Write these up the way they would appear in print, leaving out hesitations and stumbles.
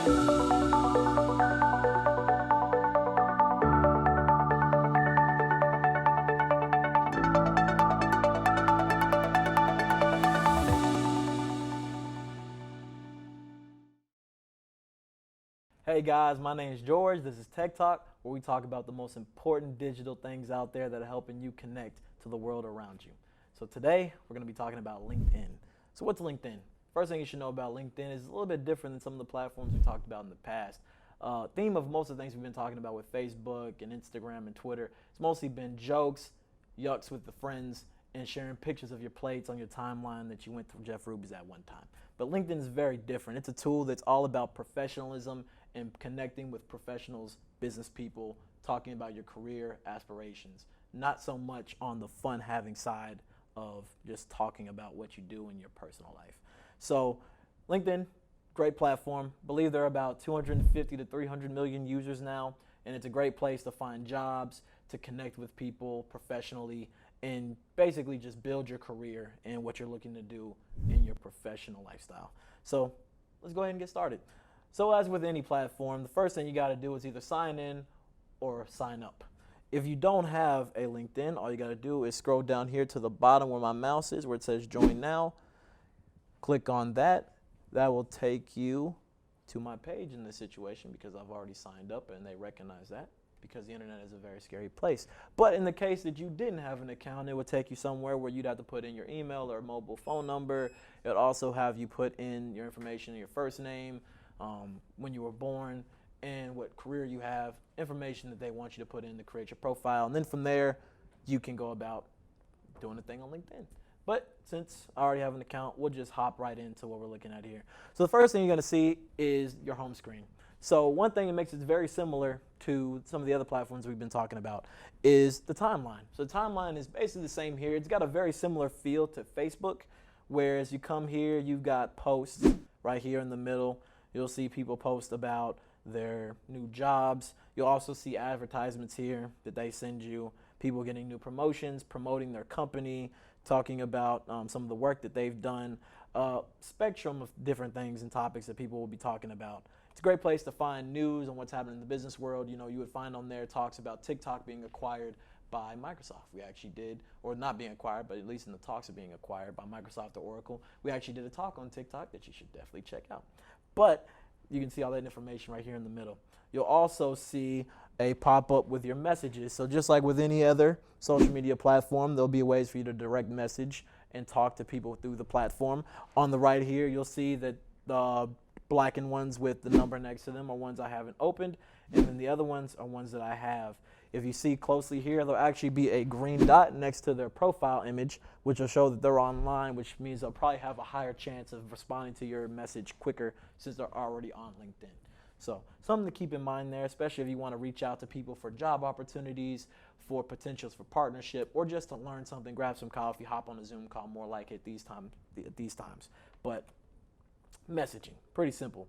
Hey guys, my name is George. This is Tech Talk, where we talk about the most important digital things out there that are helping you connect to the world around you. So today, we're going to be talking about LinkedIn. So what's LinkedIn? First thing you should know about LinkedIn is a little bit different than some of the platforms we talked about in the past. Theme of most of the things we've been talking about with Facebook and Instagram and Twitter, it's mostly been jokes, yucks with the friends, and sharing pictures of your plates on your timeline that you went to Jeff Ruby's at one time. But LinkedIn is very different. It's a tool that's all about professionalism and connecting with professionals, business people, talking about your career aspirations, not so much on the fun having side of just talking about what you do in your personal life. So LinkedIn, great platform. I believe there are about 250 to 300 million users now, and it's a great place to find jobs, to connect with people professionally, and basically just build your career and what you're looking to do in your professional lifestyle. So let's go ahead and get started. So as with any platform, the first thing you got to do is either sign in or sign up. If you don't have a LinkedIn, all you got to do is scroll down here to the bottom where my mouse is, where it says join now. Click on that. That will take you to my page in this situation because I've already signed up and they recognize that, because the internet is a very scary place. But in the case that you didn't have an account, it would take you somewhere where you'd have to put in your email or mobile phone number. It would also have you put in your information, your first name, when you were born, and what career you have, information that they want you to put in to create your profile. And then from there, you can go about doing a thing on LinkedIn. But since I already have an account, we'll just hop right into what we're looking at here. So the first thing you're going to see is your home screen. So one thing that makes it very similar to some of the other platforms we've been talking about is the timeline. So the timeline is basically the same here. It's got a very similar feel to Facebook, whereas you come here, you've got posts right here in the middle. You'll see people post about their new jobs. You'll also see advertisements here that they send you, people getting new promotions, promoting their company, talking about some of the work that they've done, spectrum of different things and topics that people will be talking about. It's a great place to find news on what's happening in the business world. You know, you would find on there talks about TikTok being acquired by Microsoft. We actually did, or not being acquired, but at least in the talks of being acquired by Microsoft or Oracle. We actually did a talk on TikTok that you should definitely check out. But you can see all that information right here in the middle. You'll also see a pop-up with your messages. So just like with any other social media platform, there'll be ways for you to direct message and talk to people through the platform. On the right here, you'll see that the blackened ones with the number next to them are ones I haven't opened, and then the other ones are ones that I have. If you see closely here, there'll actually be a green dot next to their profile image, which will show that they're online, which means they'll probably have a higher chance of responding to your message quicker since they're already on LinkedIn. So something to keep in mind there, especially if you want to reach out to people for job opportunities, for potentials for partnership, or just to learn something, grab some coffee, hop on a Zoom call, more like it these times. But messaging, pretty simple.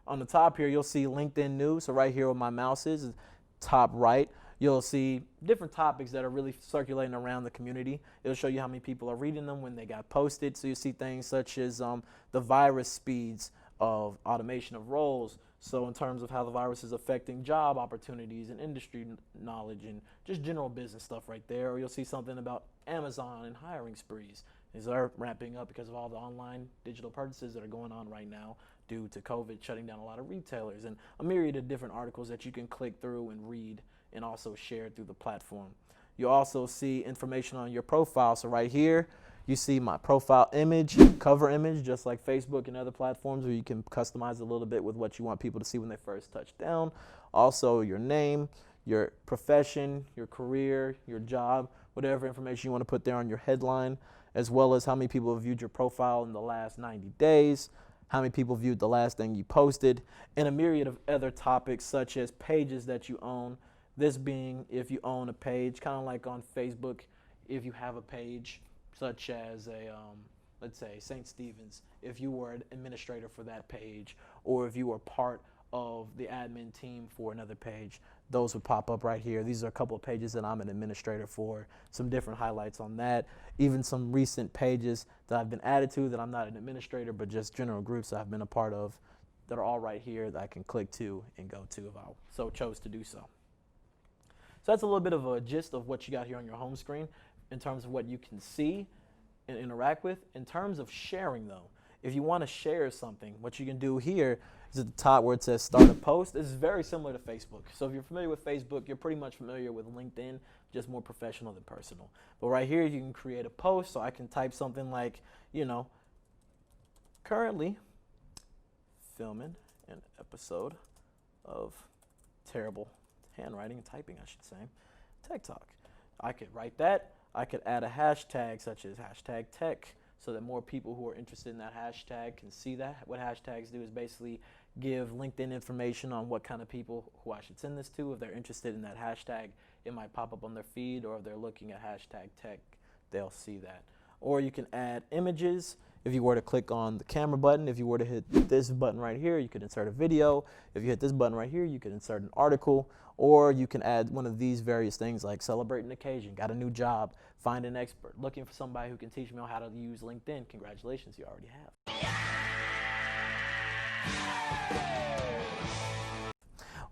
On the top here, you'll see LinkedIn News. So right here where my mouse is top right, you'll see different topics that are really circulating around the community. It'll show you how many people are reading them when they got posted. So you see things such as the virus speeds of automation of roles. So in terms of how the virus is affecting job opportunities and industry knowledge and just general business stuff right there. Or you'll see something about Amazon and hiring sprees. These are ramping up because of all the online digital purchases that are going on right now due to COVID shutting down a lot of retailers, and a myriad of different articles that you can click through and read and also share through the platform. You also see information on your profile. So right here, you see my profile image, cover image, just like Facebook and other platforms where you can customize a little bit with what you want people to see when they first touch down. Also your name, your profession, your career, your job, whatever information you want to put there on your headline, as well as how many people have viewed your profile in the last 90 days, how many people viewed the last thing you posted, and a myriad of other topics such as pages that you own. This being if you own a page, kind of like on Facebook, if you have a page such as let's say St. Stephen's, if you were an administrator for that page, or if you were part of the admin team for another page, those would pop up right here. These are a couple of pages that I'm an administrator for, some different highlights on that, even some recent pages that I've been added to that I'm not an administrator, but just general groups that I've been a part of that are all right here that I can click to and go to if I so chose to do so. So that's a little bit of a gist of what you got here on your home screen in terms of what you can see and interact with. In terms of sharing though, if you want to share something, what you can do here is at the top where it says start a post. This is very similar to Facebook. So if you're familiar with Facebook, you're pretty much familiar with LinkedIn, just more professional than personal. But right here, you can create a post. So I can type something like, currently filming an episode of terrible handwriting and typing, I should say, Tech Talk. I could write that. I could add a hashtag such as hashtag tech so that more people who are interested in that hashtag can see that. What hashtags do is basically give LinkedIn information on what kind of people who I should send this to. If they're interested in that hashtag, it might pop up on their feed, or if they're looking at hashtag tech, they'll see that. Or you can add images. If you were to click on the camera button, if you were to hit this button right here, you could insert a video. If you hit this button right here, you could insert an article, or you can add one of these various things like celebrate an occasion, got a new job, find an expert, looking for somebody who can teach me how to use LinkedIn. Congratulations, you already have.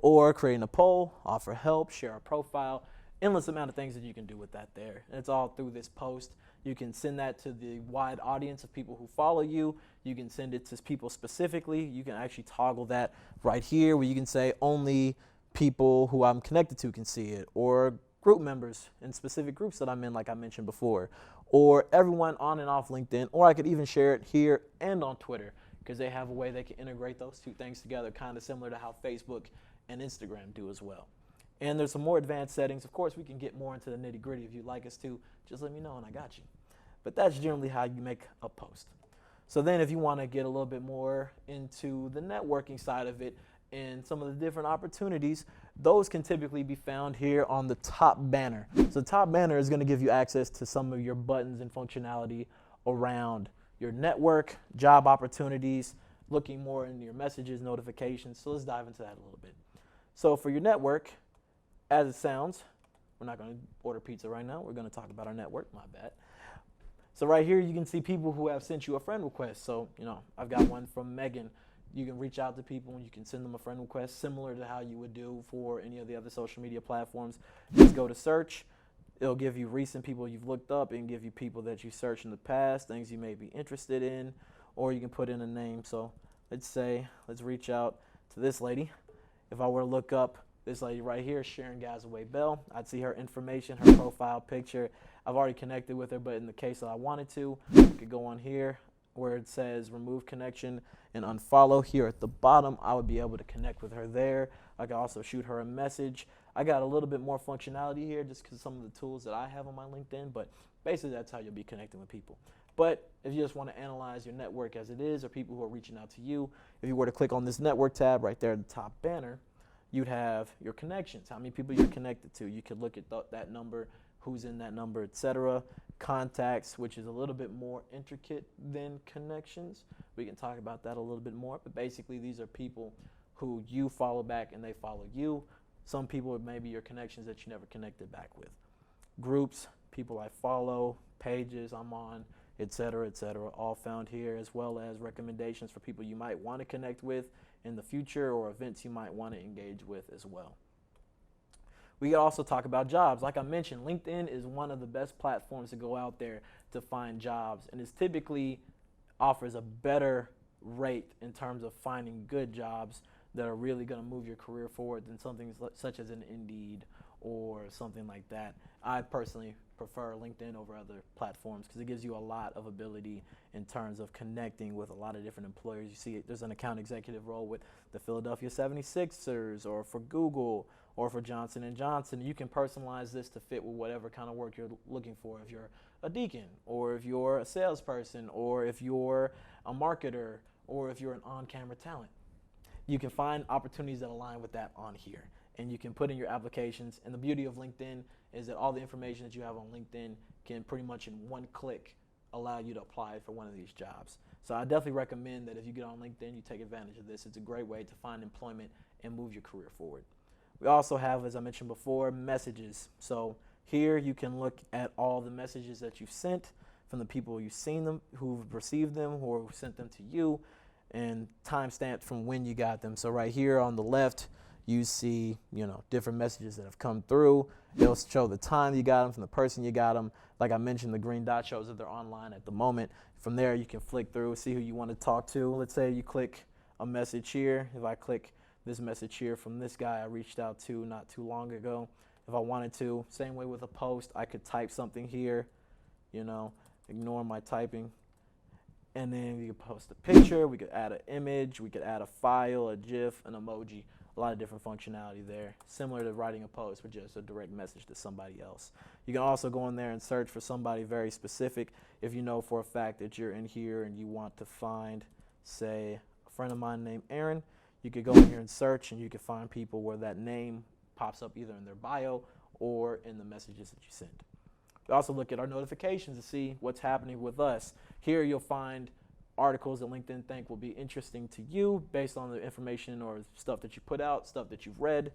Or creating a poll, offer help, share a profile, endless amount of things that you can do with that there. And it's all through this post. You can send that to the wide audience of people who follow you. You can send it to people specifically. You can actually toggle that right here where you can say only people who I'm connected to can see it, or group members in specific groups that I'm in, like I mentioned before, or everyone on and off LinkedIn, or I could even share it here and on Twitter because they have a way they can integrate those two things together, kind of similar to how Facebook and Instagram do as well. And there's some more advanced settings. Of course, we can get more into the nitty gritty if you'd like us to. Just let me know and I got you. But that's generally how you make a post. So then if you want to get a little bit more into the networking side of it and some of the different opportunities, those can typically be found here on the top banner. So the top banner is going to give you access to some of your buttons and functionality around your network, job opportunities, looking more into your messages, notifications. So let's dive into that a little bit. So for your network, as it sounds, we're not going to order pizza right now. We're going to talk about our network, my bad. So right here, you can see people who have sent you a friend request. So, I've got one from Megan. You can reach out to people and you can send them a friend request similar to how you would do for any of the other social media platforms. Just go to search. It'll give you recent people you've looked up and give you people that you searched in the past, things you may be interested in, or you can put in a name. So let's reach out to this lady. If I were to look up this lady right here, Sharon Gazaway Bell, I'd see her information, her profile picture. I've already connected with her, but in the case that I wanted to, I could go on here where it says remove connection and unfollow. Here at the bottom, I would be able to connect with her there. I could also shoot her a message. I got a little bit more functionality here just because some of the tools that I have on my LinkedIn, but basically that's how you'll be connecting with people. But if you just want to analyze your network as it is, or people who are reaching out to you, if you were to click on this network tab right there at the top banner, you'd have your connections, how many people you're connected to. You could look at that number, who's in that number, etc. Contacts, which is a little bit more intricate than connections. We can talk about that a little bit more, but basically these are people who you follow back and they follow you. Some people may be your connections that you never connected back with. Groups, people I follow, pages I'm on, etc., all found here, as well as recommendations for people you might want to connect with in the future or events you might want to engage with as well. We can also talk about jobs. Like I mentioned, LinkedIn is one of the best platforms to go out there to find jobs, and it typically offers a better rate in terms of finding good jobs that are really going to move your career forward than something such as an Indeed or something like that. I personally prefer LinkedIn over other platforms because it gives you a lot of ability in terms of connecting with a lot of different employers. You see there's an account executive role with the Philadelphia 76ers or for Google or for Johnson & Johnson. You can personalize this to fit with whatever kind of work you're looking for. If you're a deacon, or if you're a salesperson, or if you're a marketer, or if you're an on-camera talent, you can find opportunities that align with that on here. And you can put in your applications. And the beauty of LinkedIn is that all the information that you have on LinkedIn can pretty much in one click allow you to apply for one of these jobs. So I definitely recommend that if you get on LinkedIn, you take advantage of this. It's a great way to find employment and move your career forward. We also have, as I mentioned before, messages. So here you can look at all the messages that you've sent from the people you've seen them, who've received them, or who sent them to you. and timestamped from when you got them. So right here on the left, you see, different messages that have come through. It'll show the time you got them from the person you got them. Like I mentioned, the green dot shows that they're online at the moment. From there, you can flick through, see who you want to talk to. Let's say you click a message here. If I click this message here from this guy I reached out to not too long ago, if I wanted to, same way with a post, I could type something here, ignore my typing. And then you could post a picture, we could add an image, we could add a file, a GIF, an emoji. A lot of different functionality there, similar to writing a post with just a direct message to somebody else. You can also go in there and search for somebody very specific. If you know for a fact that you're in here and you want to find, say, a friend of mine named Aaron, you could go in here and search, and you can find people where that name pops up either in their bio or in the messages that you send. We also look at our notifications to see what's happening with us. Here you'll find articles that LinkedIn think will be interesting to you based on the information or stuff that you put out, stuff that you've read.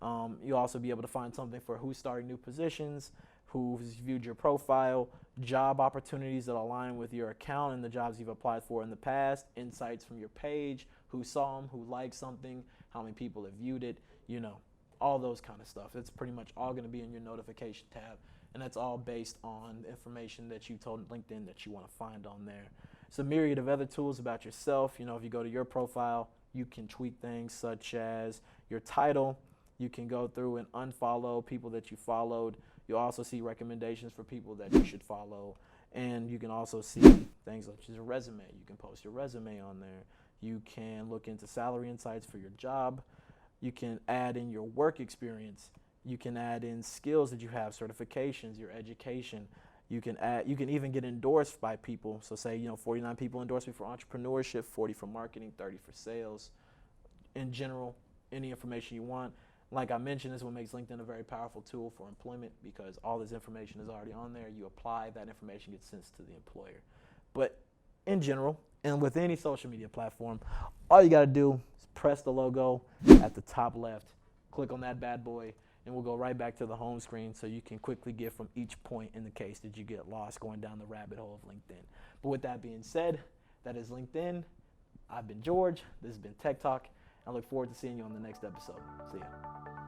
You'll also be able to find something for who's starting new positions, who's viewed your profile, job opportunities that align with your account and the jobs you've applied for in the past, insights from your page, who saw them, who liked something, how many people have viewed it, all those kind of stuff. It's pretty much all going to be in your notification tab, and that's all based on the information that you told LinkedIn that you want to find on there. It's a myriad of other tools about yourself. If you go to your profile, you can tweak things such as your title. You can go through and unfollow people that you followed. You'll also see recommendations for people that you should follow. And you can also see things such as a resume. You can post your resume on there. You can look into salary insights for your job. You can add in your work experience. You can add in skills that you have, certifications, your education. You can even get endorsed by people. So say, 49 people endorse me for entrepreneurship, 40 for marketing, 30 for sales. In general, any information you want. Like I mentioned, this is what makes LinkedIn a very powerful tool for employment, because all this information is already on there. You apply, that information gets sent to the employer. But in general, and with any social media platform, all you got to do is press the logo at the top left, click on that bad boy, and we'll go right back to the home screen so you can quickly get from each point in the case that you get lost going down the rabbit hole of LinkedIn. But with that being said, that is LinkedIn. I've been George. This has been Tech Talk. I look forward to seeing you on the next episode. See ya.